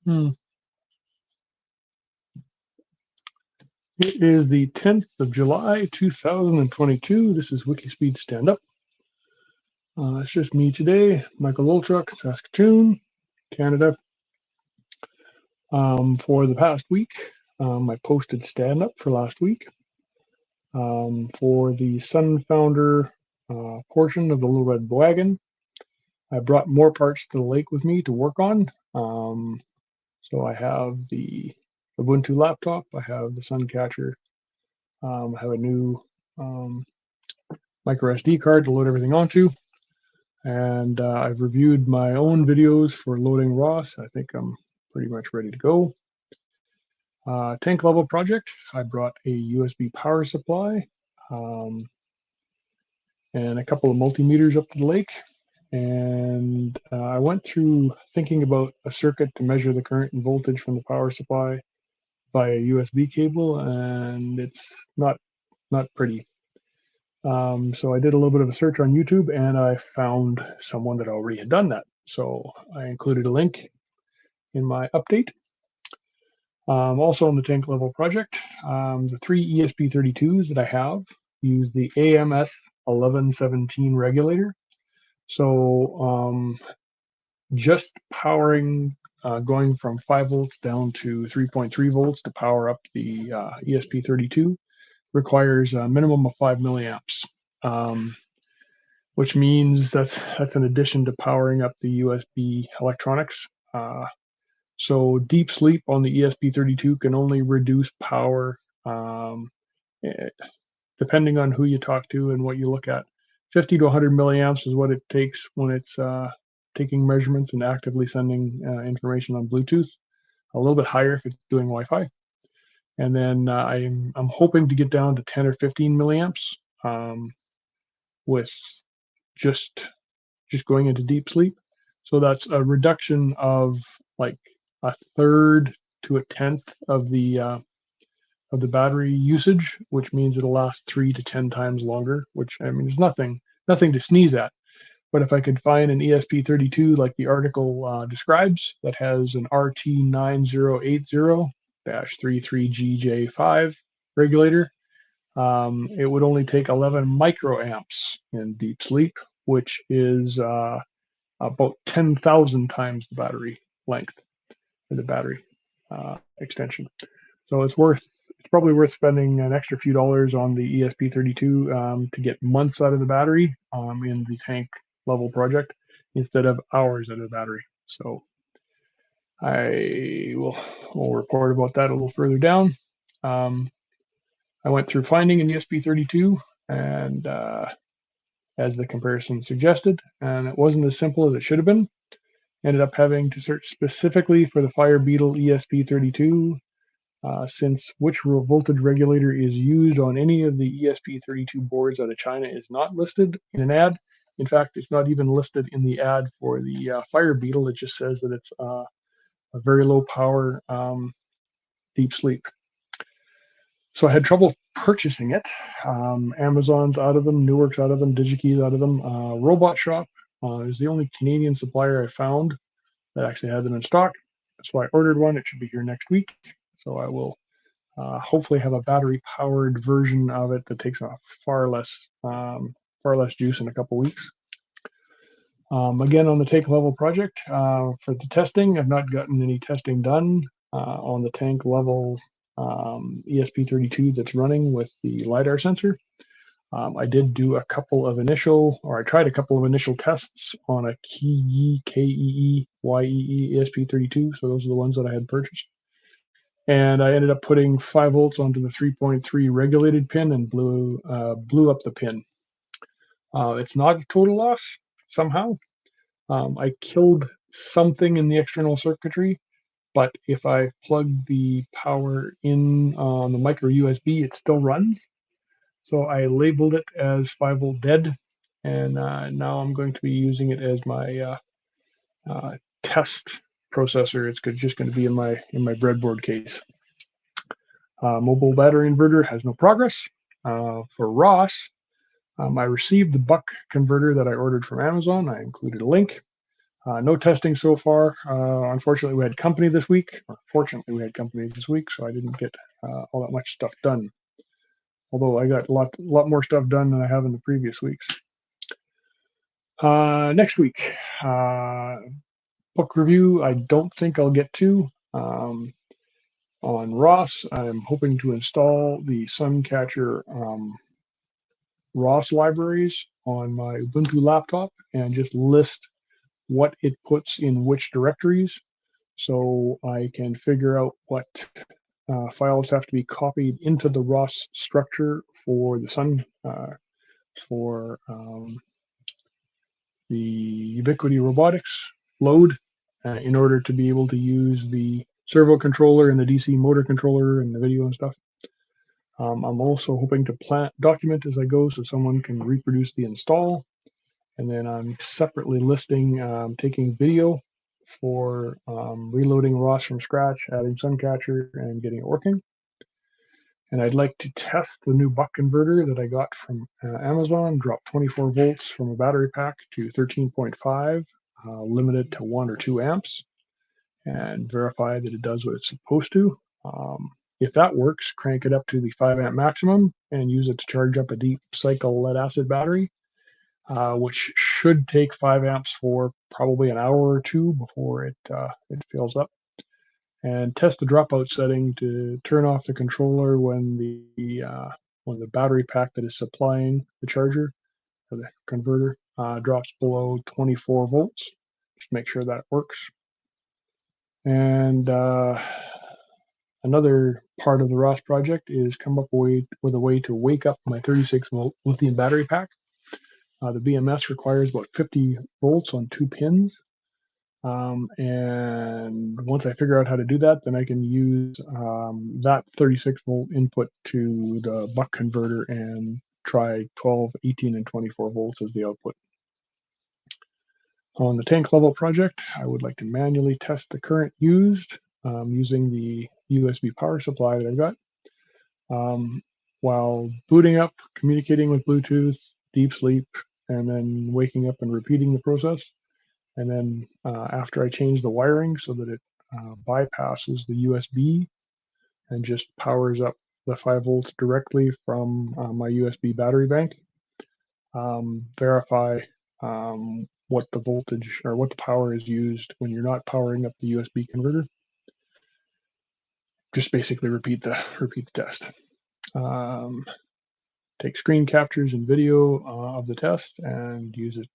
It is the 10th of July, 2022. This is WIKISPEED Stand-Up. It's just me today, Michael Wolchuk, Saskatoon, Canada. For the past week, I posted stand-up for last week. For the Sunfounder portion of the Little Red Wagon, I brought more parts to the lake with me to work on. So I have the Ubuntu laptop, I have the Suncatcher, I have a new micro SD card to load everything onto, and I've reviewed my own videos for loading ROS. I think I'm pretty much ready to go. Tank level project, I brought a USB power supply and a couple of multimeters up to the lake, and I went through thinking about a circuit to measure the current and voltage from the power supply by a USB cable, and it's not pretty. So I did a little bit of a search on YouTube, and I found someone that already had done that. So I included a link in my update. Also on the tank level project, the three ESP32s that I have use the AMS 1117 regulator. So just powering, going from 5 volts down to 3.3 volts to power up the ESP32 requires a minimum of 5 milliamps, which means that's in addition to powering up the USB electronics. So deep sleep on the ESP32 can only reduce power, depending on who you talk to and what you look at. 50 to 100 milliamps is what it takes when it's taking measurements and actively sending information on Bluetooth. A little bit higher if it's doing Wi-Fi. And then I'm hoping to get down to 10 or 15 milliamps with just going into deep sleep. So that's a reduction of like a third to a tenth of the battery usage, which means it'll last 3 to 10 times longer. Which, I mean, is nothing to sneeze at. But if I could find an ESP32 like the article describes that has an RT9080-33GJ5 regulator, it would only take 11 microamps in deep sleep, which is about 10,000 times the battery length for the battery extension. So it's probably worth spending an extra few dollars on the ESP32 to get months out of the battery in the tank level project instead of hours out of the battery. So I will report about that a little further down. I went through finding an ESP32 and as the comparison suggested, and it wasn't as simple as it should have been. Ended up having to search specifically for the Fire Beetle ESP32 since which voltage regulator is used on any of the ESP32 boards out of China is not listed in an ad. In fact, it's not even listed in the ad for the Fire Beetle. It just says that it's a very low power deep sleep. So I had trouble purchasing it. Amazon's out of them, Newark's out of them, DigiKey's out of them. Robot Shop is the only Canadian supplier I found that actually had them in stock. So I ordered one. It should be here next week. So I will hopefully have a battery-powered version of it that takes far less juice in a couple weeks. Again, on the tank level project, for the testing, I've not gotten any testing done on the tank level ESP32 that's running with the LiDAR sensor. I did do I tried a couple of initial tests on a KEE YEE ESP32, so those are the ones that I had purchased. And I ended up putting 5 volts onto the 3.3 regulated pin and blew up the pin. It's not a total loss somehow. I killed something in the external circuitry, but if I plug the power in on the micro USB, it still runs. So I labeled it as 5 volt dead, and now I'm going to be using it as my test processor. It's just going to be in my breadboard case. Mobile battery inverter has no progress. For ROS, I received the buck converter that I ordered from Amazon. I included a link. No testing so far. Unfortunately, we had company this week. Or fortunately, we had company this week, so I didn't get all that much stuff done. Although I got a lot more stuff done than I have in the previous weeks. Next week, book review. I don't think I'll get to. On ROS, I'm hoping to install the Suncatcher ROS libraries on my Ubuntu laptop and just list what it puts in which directories, so I can figure out what files have to be copied into the ROS structure for the for the Ubiquity Robotics load in order to be able to use the servo controller and the DC motor controller and the video and stuff. I'm also hoping to document as I go so someone can reproduce the install. And then I'm separately listing taking video for reloading ROS from scratch, adding Suncatcher, and getting it working. And I'd like to test the new buck converter that I got from Amazon, drop 24 volts from a battery pack to 13.5, limited to 1 or 2 amps, and verify that it does what it's supposed to. If that works, crank it up to the 5 amp maximum and use it to charge up a deep cycle lead acid battery, which should take 5 amps for probably an hour or two before it fills up. And test the dropout setting to turn off the controller when the battery pack that is supplying the charger or the converter drops below 24 volts. Just make sure that works. And another part of the ROS project is come up with a way to wake up my 36 volt lithium battery pack. The BMS requires about 50 volts on 2 pins. And once I figure out how to do that, then I can use that 36 volt input to the buck converter and try 12, 18, and 24 volts as the output. On the tank level project, I would like to manually test the current used using the USB power supply that I've got. While booting up, communicating with Bluetooth, deep sleep, and then waking up and repeating the process. And then after I change the wiring so that it bypasses the USB and just powers up the 5 volts directly from my USB battery bank, verify what the voltage or what the power is used when you're not powering up the USB converter. Just basically repeat the test. Take screen captures and video of the test and use it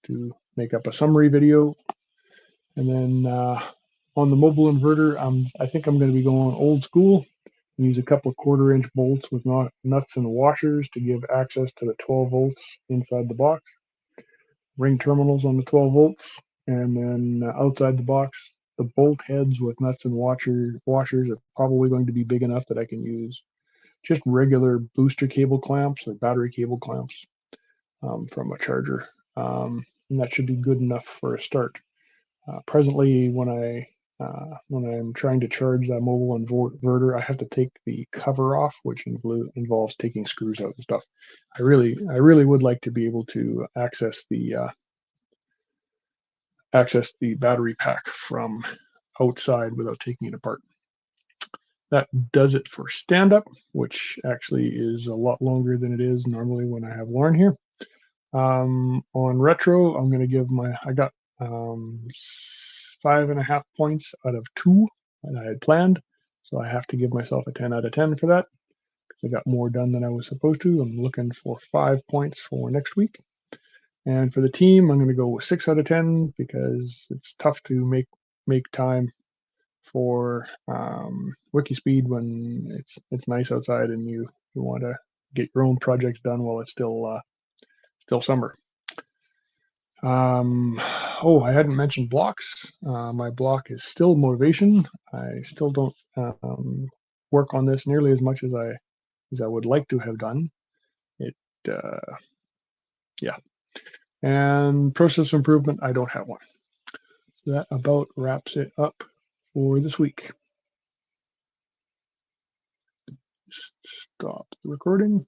to make up a summary video. And then on the mobile inverter, I think I'm going to be going old school and use a couple of 1/4-inch bolts with nuts and washers to give access to the 12 volts inside the box. Ring terminals on the 12 volts, and then outside the box, the bolt heads with nuts and washers are probably going to be big enough that I can use just regular booster cable clamps or battery cable clamps from a charger. And that should be good enough for a start. Presently, when I'm trying to charge that mobile inverter, I have to take the cover off, which involves taking screws out and stuff. I really would like to be able to access the battery pack from outside without taking it apart. That does it for stand-up, which actually is a lot longer than it is normally when I have Lauren here. On retro, I'm going to give I got 5.5 points out of 2 that I had planned. So I have to give myself a 10 out of 10 for that because I got more done than I was supposed to. I'm looking for 5 points for next week. And for the team, I'm going to go with 6 out of 10 because it's tough to make time for WIKISPEED when it's nice outside and you want to get your own projects done while it's still summer. I hadn't mentioned blocks. My block is still motivation. I still don't work on this nearly as much as I would like to have done. Yeah. And process improvement, I don't have one. So that about wraps it up for this week. Stop the recording.